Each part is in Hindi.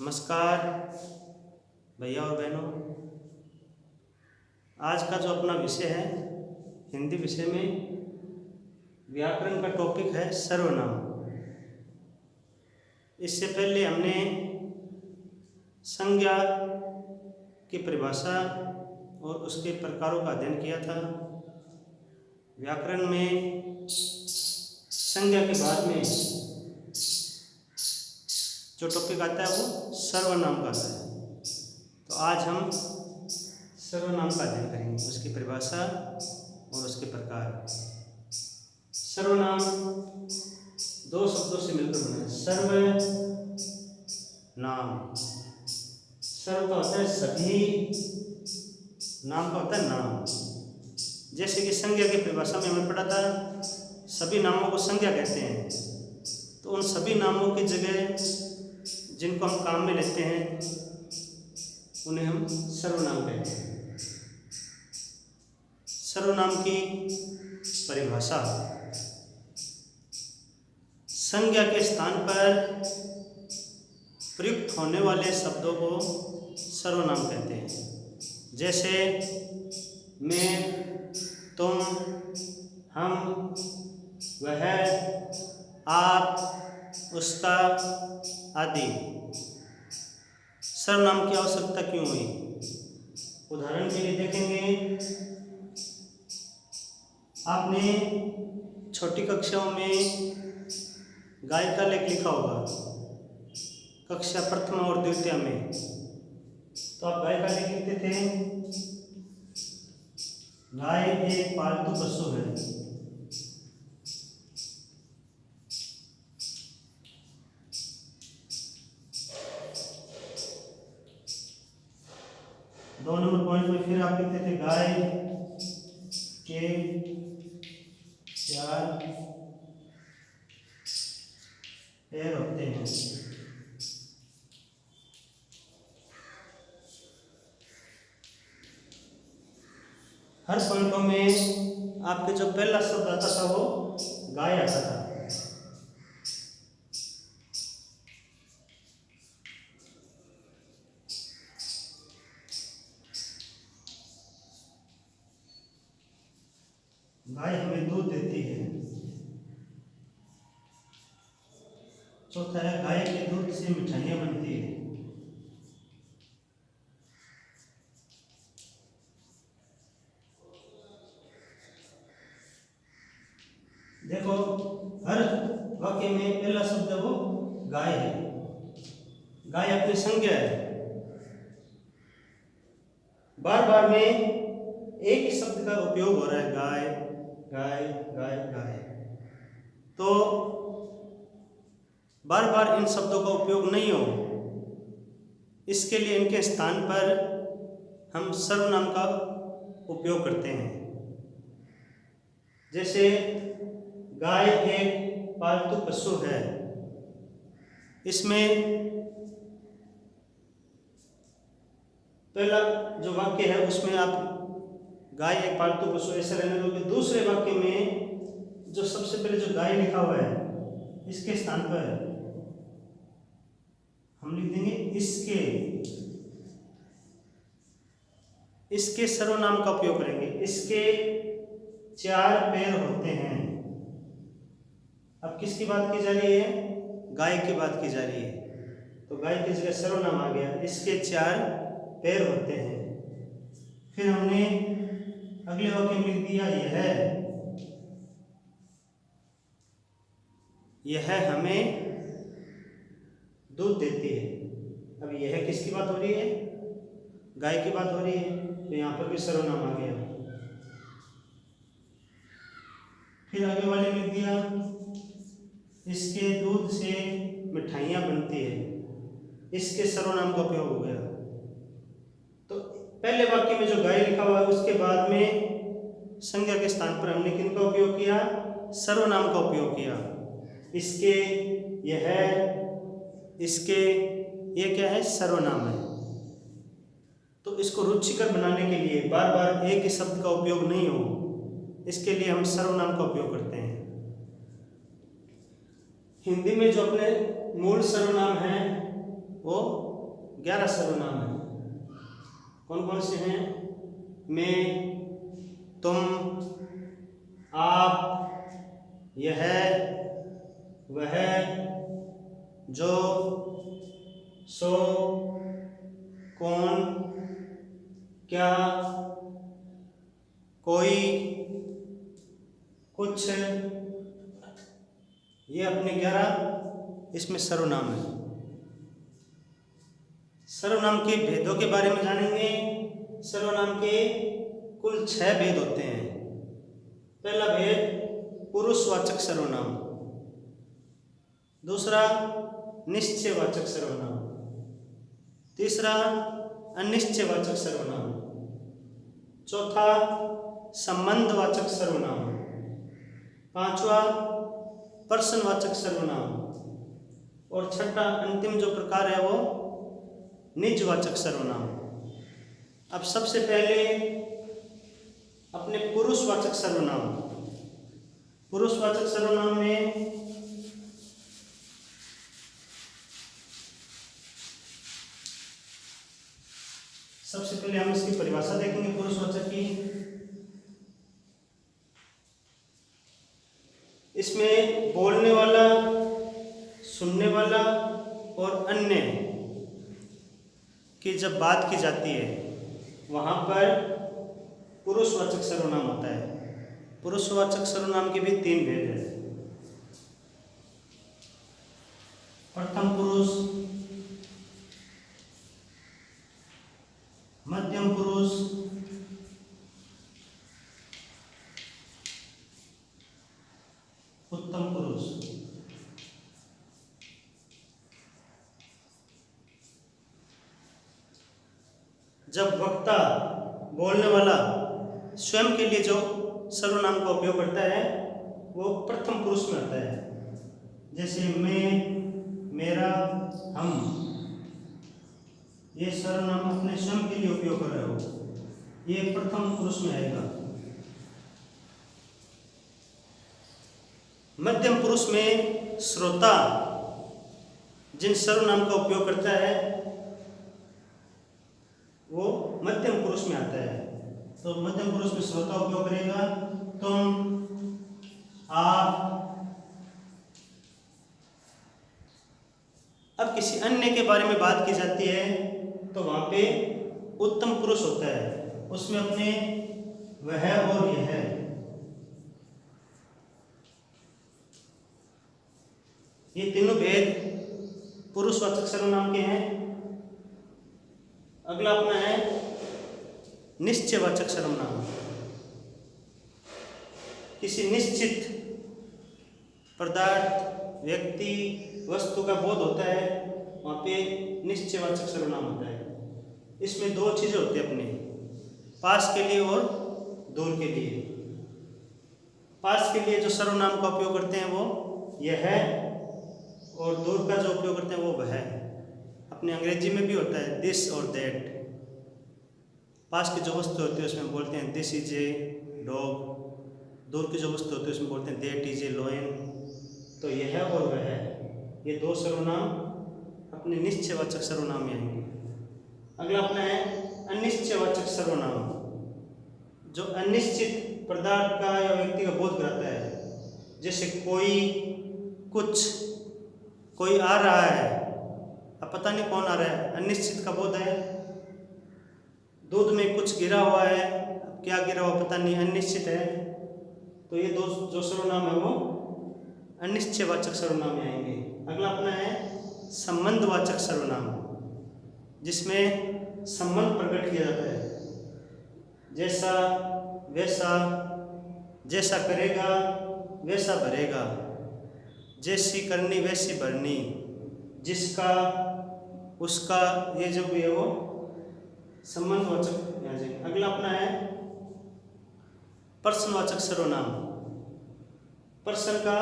नमस्कार भैया और बहनों। आज का जो अपना विषय है हिंदी विषय में व्याकरण का टॉपिक है सर्वनाम। इससे पहले हमने संज्ञा की परिभाषा और उसके प्रकारों का अध्ययन किया था। व्याकरण में संज्ञा के बाद में जो टॉपिक आता है वो सर्वनाम का आता है। तो आज हम सर्वनाम का अध्ययन करेंगे, उसकी परिभाषा और उसके प्रकार। सर्वनाम दो शब्दों से मिलकर बना है। सर्व नाम। सर्व का होता है सभी, नाम का होता है नाम। जैसे कि संज्ञा की परिभाषा में हमें पढ़ा था, सभी नामों को संज्ञा कहते हैं। तो उन सभी नामों की जगह जिनको हम काम में लेते हैं उन्हें हम सर्वनाम कहते हैं। सर्वनाम की परिभाषा, संज्ञा के स्थान पर प्रयुक्त होने वाले शब्दों को सर्वनाम कहते हैं। जैसे मैं, तुम, हम, वह, आप, उसका आदि। सर्वनाम की आवश्यकता क्यों हुई? उदाहरण के लिए देखेंगे, आपने छोटी कक्षाओं में गाय का लेख लिखा होगा, कक्षा प्रथम और द्वितीय में। तो आप गाय का लेख लिखते थे, गाय एक पालतू पशु है। दो नंबर पॉइंट में फिर आप लिखते थे, गाय के 4 पैर होते हैं। हर पॉइंटों में आपके जो पहला शब्द आता था वो गाय आता था। गाय हमें दूध देती है। चौथा है, गाय के दूध से मिठाइयाँ बनती है। देखो, हर वाक्य में पहला शब्द वो गाय है। गाय अपनी संज्ञा है। बार बार में एक ही शब्द का उपयोग हो रहा है, गाय गाय गाय गाय। तो बार बार इन शब्दों का उपयोग नहीं हो, इसके लिए इनके स्थान पर हम सर्वनाम का उपयोग करते हैं। जैसे गाय एक पालतू पशु है, इसमें पहला जो वाक्य है उसमें आप गाय एक पालतू पशु ऐसे रहने दोगे। दूसरे वाक्य में जो सबसे पहले जो गाय लिखा हुआ है, इसके स्थान पर हम लिख देंगे इसके सर्वनाम का उपयोग करेंगे। इसके 4 पैर होते हैं। अब किसकी बात की जा रही है? गाय की बात की जा रही है। तो गाय की जगह सर्वनाम आ गया, इसके 4 पैर होते हैं। फिर हमने अगले वाक्य में लिख दिया, यह हमें दूध देती है। अब यह किसकी बात हो रही है? गाय की बात हो रही है, तो यहाँ पर भी सर्वनाम आ गया। फिर आगे वाले में लिख दिया, इसके दूध से मिठाइयाँ बनती है। इसके सर्वनाम का उपयोग हो गया। तो पहले वाक्य में जो गाय लिखा हुआ है उसके बाद में संज्ञा के स्थान पर हमने किनका उपयोग किया? सर्वनाम का उपयोग किया। इसके, यह, इसके, ये क्या है? सर्वनाम है। तो इसको रुचिकर बनाने के लिए बार बार एक ही शब्द का उपयोग नहीं हो, इसके लिए हम सर्वनाम का उपयोग करते हैं। हिंदी में जो अपने मूल सर्वनाम है वो 11 सर्वनाम हैं। कौन कौन से हैं? मैं, तुम, आप, यह, वह, जो, सो, कौन, क्या, कोई, कुछ, ये अपने 11 इसमें सर्वनाम है। सर्वनाम के भेदों के बारे में जानेंगे। सर्वनाम के कुल 6 भेद होते हैं। पहला भेद पुरुषवाचक सर्वनाम, दूसरा निश्चयवाचक सर्वनाम, तीसरा अनिश्चयवाचक सर्वनाम, चौथा संबंधवाचक सर्वनाम, पांचवा प्रश्नवाचक सर्वनाम और छठा अंतिम जो प्रकार है वो निजवाचक सर्वनाम। अब सबसे पहले अपने पुरुषवाचक सर्वनाम। पुरुषवाचक सर्वनाम में सबसे पहले हम इसकी परिभाषा देखेंगे पुरुषवाचक की। इसमें बोलने वाला, सुनने वाला और अन्य की जब बात की जाती है वहाँ पर पुरुषवाचक सर्वनाम होता है। पुरुषवाचक सर्वनाम के भी 3 भेद हैं। प्रथम पुरुष, मध्यम पुरुष, उत्तम पुरुष। जब वक्ता, बोलने वाला स्वयं के लिए जो सर्वनाम का उपयोग करता है वो प्रथम पुरुष में आता है। जैसे मैं, मेरा, हम, ये सर्वनाम अपने स्वयं के लिए उपयोग कर रहे हो, ये प्रथम पुरुष में आएगा। मध्यम पुरुष में श्रोता जिन सर्वनाम का उपयोग करता है वो मध्यम पुरुष में आता है। तो मध्यम पुरुष में श्रोता उपयोग करेगा तुम, आप। अब किसी अन्य के बारे में बात की जाती है तो वहां पे उत्तम पुरुष होता है, उसमें अपने वह और यह। ये तीनों भेद पुरुषवाचक सर्वनाम के हैं। अगला अपना है निश्चयवाचक सर्वनाम। किसी निश्चित पदार्थ, व्यक्ति, वस्तु का बोध होता है वहाँ पे निश्चयवाचक सर्वनाम होता है। इसमें 2 चीज़ें होती हैं अपने, पास के लिए और दूर के लिए। पास के लिए जो सर्वनाम का उपयोग करते हैं वो यह है और दूर का जो उपयोग करते हैं वो वह है। अपने अंग्रेजी में भी होता है दिस और दैट। पास की जो वस्तु होती है उसमें बोलते हैं दिस इज ए डॉग, दूर की जो वस्तु होती है उसमें बोलते हैं दैट इज ए लॉयन। तो यह है और वह है, ये 2 सर्वनाम अपने निश्चयवाचक सर्वनाम में आएंगे। अगला अपना है अनिश्चयवाचक सर्वनाम, जो अनिश्चित पदार्थ का या व्यक्ति का बोध कराता है। जैसे कोई, कुछ, कोई आ रहा है, अब पता नहीं कौन आ रहा है, अनिश्चित का बोध है। दूध में कुछ गिरा हुआ है, अब क्या गिरा हुआ पता नहीं, अनिश्चित है। तो ये 2 जो सर्वनाम है वो अनिश्चयवाचक सर्वनाम में आएंगे। अगला अपना है संबंधवाचक सर्वनाम, जिसमें संबंध प्रकट किया जाता है। जैसा, वैसा, जैसा करेगा वैसा भरेगा, जैसी करनी वैसी भरनी, जिसका, उसका, ये जो भी है वो संबंधवाचक आ जाएगा। अगला अपना है प्रश्नवाचक सर्वनाम, प्रश्न का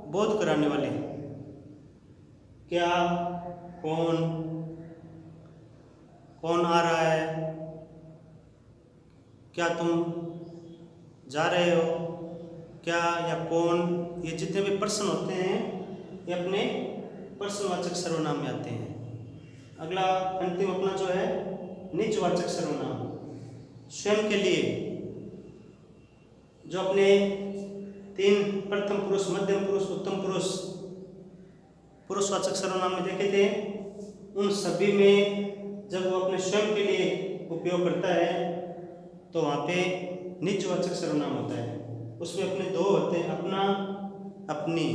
बोध कराने वाले। क्या, कौन, कौन आ रहा है, क्या तुम जा रहे हो, क्या या कौन, ये जितने भी प्रश्न होते हैं ये अपने प्रश्नवाचक सर्वनाम में आते हैं। अगला अंतिम अपना जो है निजवाचक सर्वनाम, स्वयं के लिए जो अपने 3 प्रथम पुरुष, मध्यम पुरुष, उत्तम पुरुष पुरुषवाचक सर्वनाम में देखे थे, उन सभी में जब वो अपने स्वयं के लिए उपयोग करता है तो वहाँ पे निजवाचक सर्वनाम होता है। उसमें अपने 2 होते हैं, अपना, अपनी।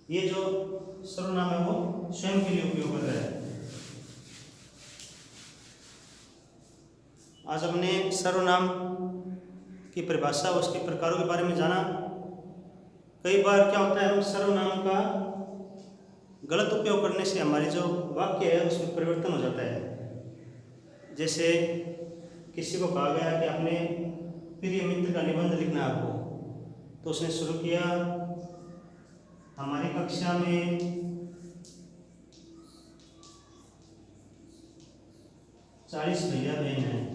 ये जो सर्वनाम है वो स्वयं के लिए उपयोग कर रहा है। आज हमने सर्वनाम की परिभाषा, उसके प्रकारों के बारे में जाना। कई बार क्या होता है, हम सर्वनाम का गलत उपयोग करने से हमारी जो वाक्य है उसमें परिवर्तन हो जाता है। जैसे किसी को कहा गया कि अपने प्रिय मित्र का निबंध लिखना है आपको, तो उसने शुरू किया, हमारी कक्षा में 40 भैया बहन हैं।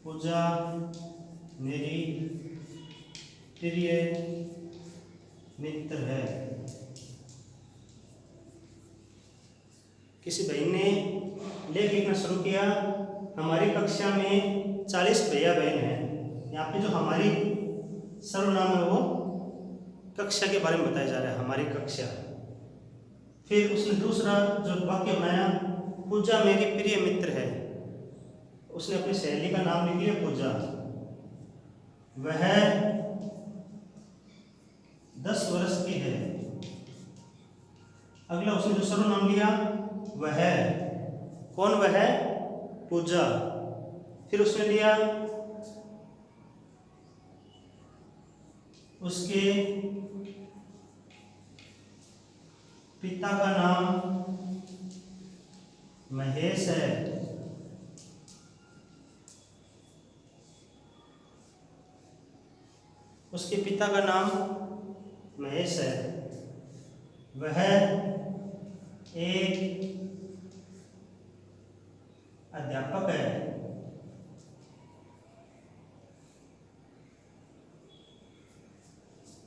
पूजा मेरी प्रिय मित्र है। किसी बहन ने लेख लिखना शुरू किया, हमारी कक्षा में 40 भैया बहन हैं। यहाँ पे जो हमारी सर्वनाम है वो कक्षा के बारे में बताया जा रहा है, हमारी कक्षा। फिर उसने दूसरा जो वाक्य बनाया, पूजा मेरी प्रिय मित्र है। उसने अपनी सहेली का नाम लिख लिया पूजा। वह 10 वर्ष की है। अगला उसने जो सर्वनाम लिया, वह, कौन वह? पूजा। फिर उसने लिया उसके पिता का नाम महेश है। उसके पिता का नाम महेश है। वह एक अध्यापक है।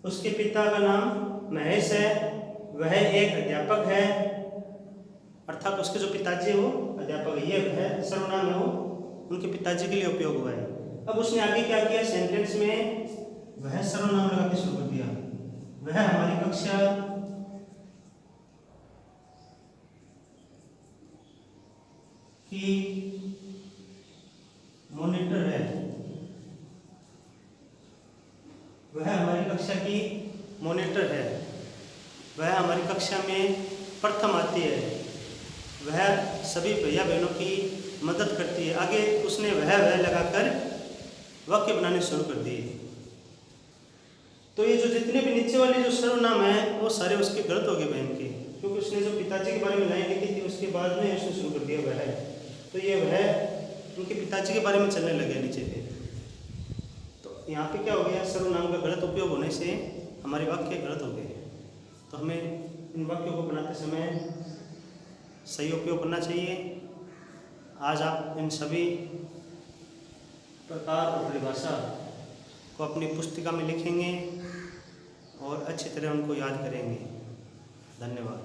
उसके पिता का नाम महेश है, वह एक अध्यापक है, अर्थात उसके जो पिताजी है वो अध्यापक है। ये है सर्वनाम है, वो उनके पिताजी के लिए उपयोग हुआ है। अब उसने आगे क्या किया, सेंटेंस में वह सर्वनाम लगा के शुरू कर दिया। वह हमारी कक्षा की मॉनिटर है। वह हमारी कक्षा की मॉनिटर है। वह हमारी कक्षा में प्रथम आती है। वह सभी भैया बहनों की मदद करती है। आगे उसने वह लगाकर वाक्य बनाने शुरू कर दिए। तो ये जो जितने भी नीचे वाले जो सर्वनाम है वो सारे उसके गलत हो गए बहन के, क्योंकि उसने जो पिताजी के बारे में लाइन लिखी थी उसके बाद में उसने शुरू कर दिया वह। तो ये वह उनके पिताजी के बारे में चलने लगे नीचे पे। तो यहाँ पे क्या हो गया, सर्वनाम का गलत उपयोग होने से हमारे वाक्य गलत हो गए। तो हमें इन वाक्यों को बनाते समय सही उपयोग करना चाहिए। आज आप इन सभी प्रकार और परिभाषा को अपनी पुस्तिका में लिखेंगे और अच्छी तरह उनको याद करेंगे। धन्यवाद।